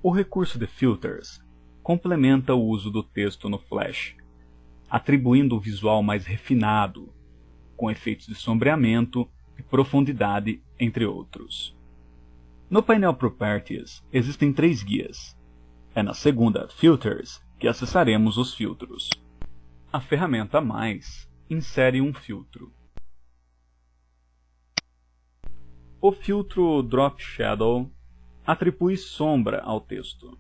O recurso de Filters complementa o uso do texto no Flash, atribuindo um visual mais refinado, com efeitos de sombreamento e profundidade, entre outros. No painel Properties existem 3 guias. É na segunda, Filters, que acessaremos os filtros. A ferramenta Mais insere um filtro. O filtro Drop Shadow atribui sombra ao texto.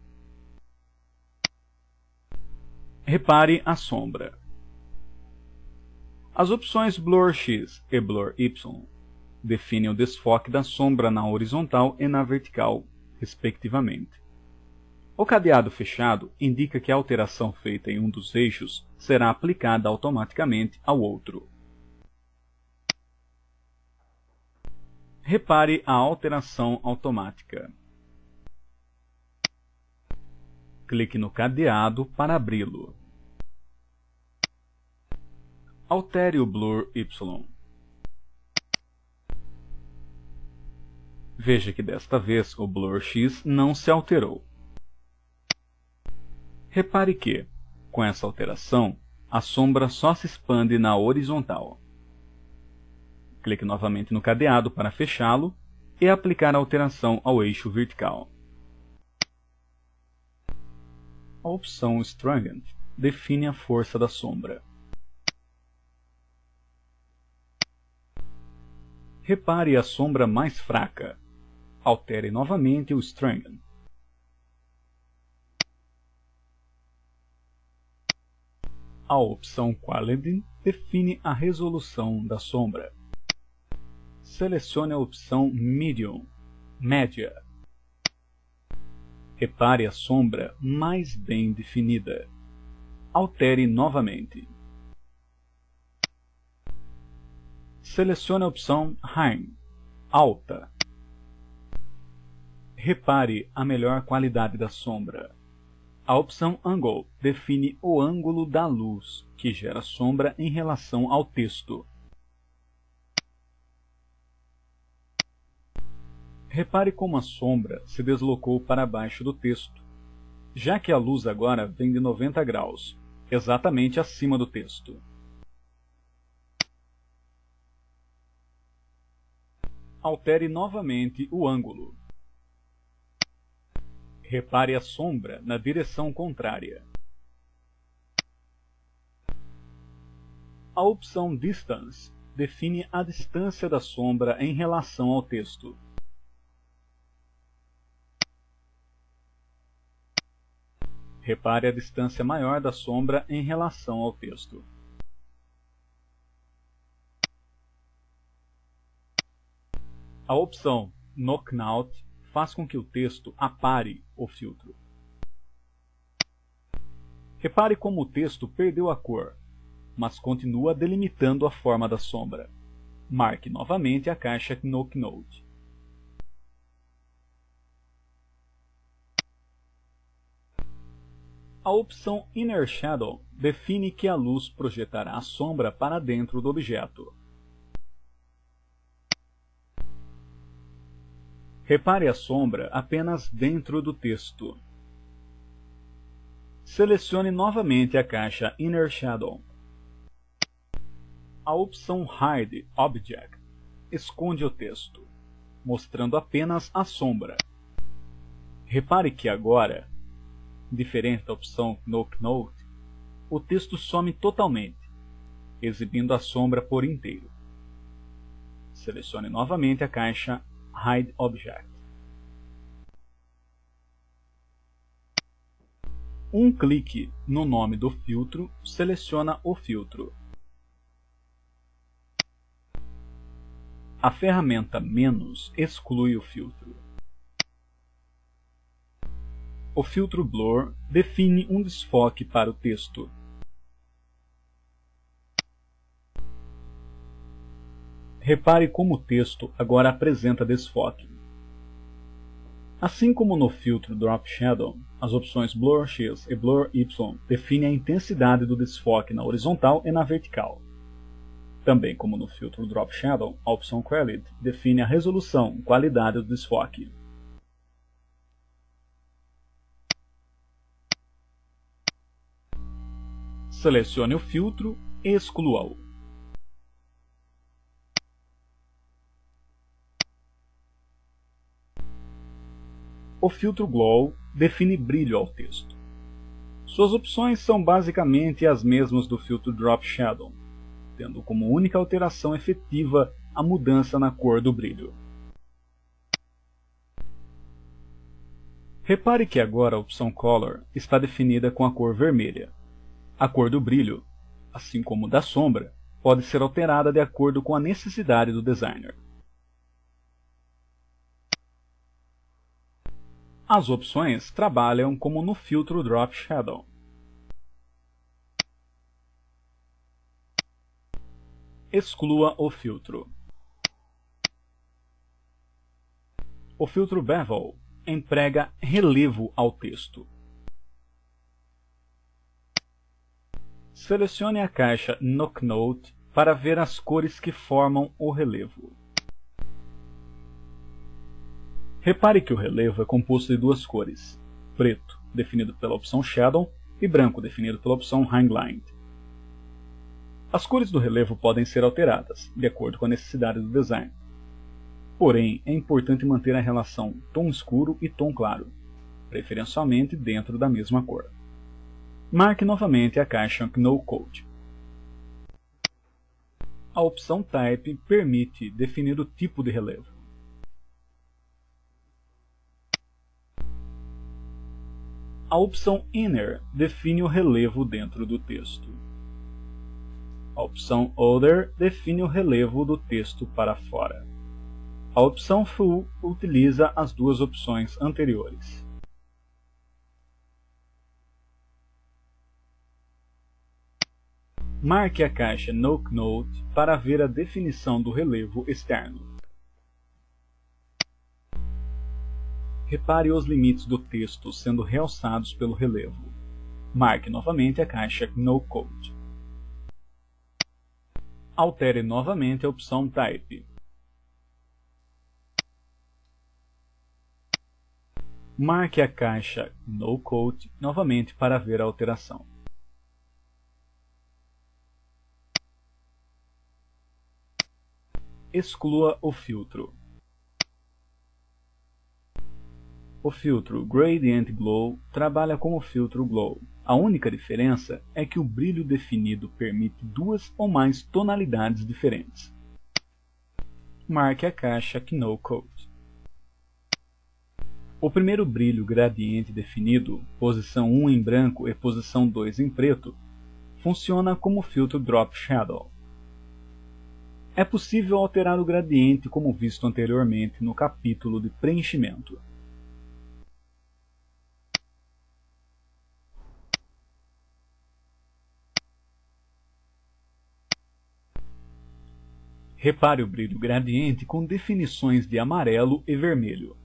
Repare a sombra. As opções Blur X e Blur Y definem o desfoque da sombra na horizontal e na vertical, respectivamente. O cadeado fechado indica que a alteração feita em um dos eixos será aplicada automaticamente ao outro. Repare a alteração automática. Clique no cadeado para abri-lo. Altere o Blur Y. Veja que desta vez o Blur X não se alterou. Repare que, com essa alteração, a sombra só se expande na horizontal. Clique novamente no cadeado para fechá-lo e aplicar a alteração ao eixo vertical. A opção Strength define a força da sombra. Repare a sombra mais fraca. Altere novamente o Strength. A opção Quality define a resolução da sombra. Selecione a opção Medium, média. Repare a sombra mais bem definida. Altere novamente. Selecione a opção High, alta. Repare a melhor qualidade da sombra. A opção Angle define o ângulo da luz que gera sombra em relação ao texto. Repare como a sombra se deslocou para baixo do texto, já que a luz agora vem de 90 graus, exatamente acima do texto. Altere novamente o ângulo. Repare a sombra na direção contrária. A opção Distance define a distância da sombra em relação ao texto. Repare a distância maior da sombra em relação ao texto. A opção Knockout faz com que o texto apare o filtro. Repare como o texto perdeu a cor, mas continua delimitando a forma da sombra. Marque novamente a caixa Knockout. A opção Inner Shadow define que a luz projetará a sombra para dentro do objeto. Repare a sombra apenas dentro do texto. Selecione novamente a caixa Inner Shadow. A opção Hide Object esconde o texto, mostrando apenas a sombra. Repare que agora, diferente da opção Knockout, o texto some totalmente, exibindo a sombra por inteiro. Selecione novamente a caixa Hide Object. Um clique no nome do filtro seleciona o filtro. A ferramenta Menos exclui o filtro. O filtro Blur define um desfoque para o texto. Repare como o texto agora apresenta desfoque. Assim como no filtro Drop Shadow, as opções Blur X e Blur Y definem a intensidade do desfoque na horizontal e na vertical. Também como no filtro Drop Shadow, a opção Quality define a resolução, qualidade do desfoque. Selecione o filtro e exclua-o. O filtro Glow define brilho ao texto. Suas opções são basicamente as mesmas do filtro Drop Shadow, tendo como única alteração efetiva a mudança na cor do brilho. Repare que agora a opção Color está definida com a cor vermelha. A cor do brilho, assim como da sombra, pode ser alterada de acordo com a necessidade do designer. As opções trabalham como no filtro Drop Shadow. Exclua o filtro. O filtro Bevel emprega relevo ao texto. Selecione a caixa Nook Note para ver as cores que formam o relevo. Repare que o relevo é composto de duas cores: preto, definido pela opção Shadow, e branco, definido pela opção Highlight. As cores do relevo podem ser alteradas, de acordo com a necessidade do design. Porém, é importante manter a relação tom escuro e tom claro, preferencialmente dentro da mesma cor. Marque novamente a caixa No Code. A opção Type permite definir o tipo de relevo. A opção Inner define o relevo dentro do texto. A opção Other define o relevo do texto para fora. A opção Full utiliza as duas opções anteriores. Marque a caixa Nook Note para ver a definição do relevo externo. Repare os limites do texto sendo realçados pelo relevo. Marque novamente a caixa No Code. Altere novamente a opção Type. Marque a caixa No Code novamente para ver a alteração. Exclua o filtro. O filtro Gradient Glow trabalha com o filtro Glow. A única diferença é que o brilho definido permite duas ou mais tonalidades diferentes. Marque a caixa No Code. O primeiro brilho gradiente definido, posição 1 em branco e posição 2 em preto, funciona como filtro Drop Shadow. É possível alterar o gradiente como visto anteriormente no capítulo de preenchimento. Repare o brilho gradiente com definições de amarelo e vermelho.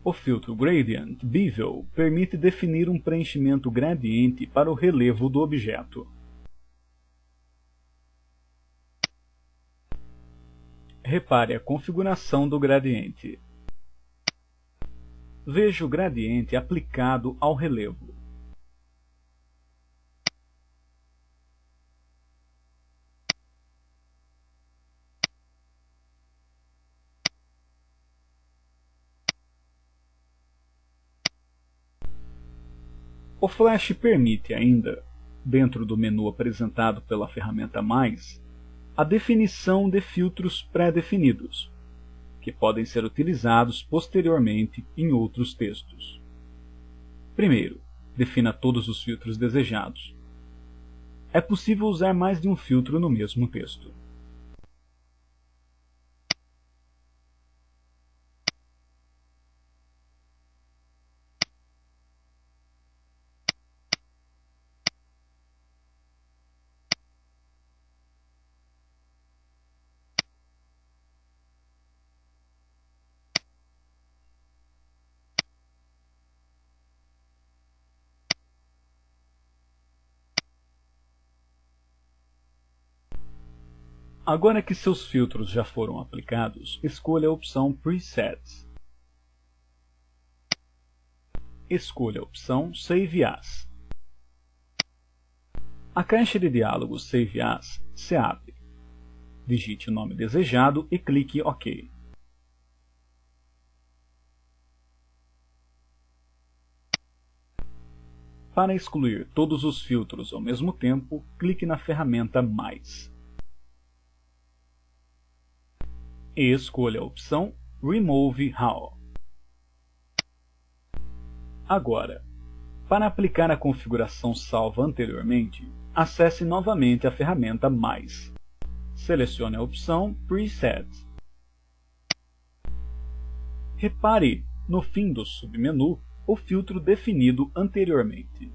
O filtro Gradient Bevel permite definir um preenchimento gradiente para o relevo do objeto. Repare a configuração do gradiente. Veja o gradiente aplicado ao relevo. O Flash permite ainda, dentro do menu apresentado pela ferramenta Mais, a definição de filtros pré-definidos, que podem ser utilizados posteriormente em outros textos. Primeiro, defina todos os filtros desejados. É possível usar mais de um filtro no mesmo texto. Agora que seus filtros já foram aplicados, escolha a opção Presets. escolha a opção Save As. A caixa de diálogo Save As se abre. Digite o nome desejado e clique OK. Para excluir todos os filtros ao mesmo tempo, clique na ferramenta Mais. E escolha a opção Remove All. Agora, para aplicar a configuração salva anteriormente, acesse novamente a ferramenta Mais. Selecione a opção Preset. Repare no fim do submenu o filtro definido anteriormente.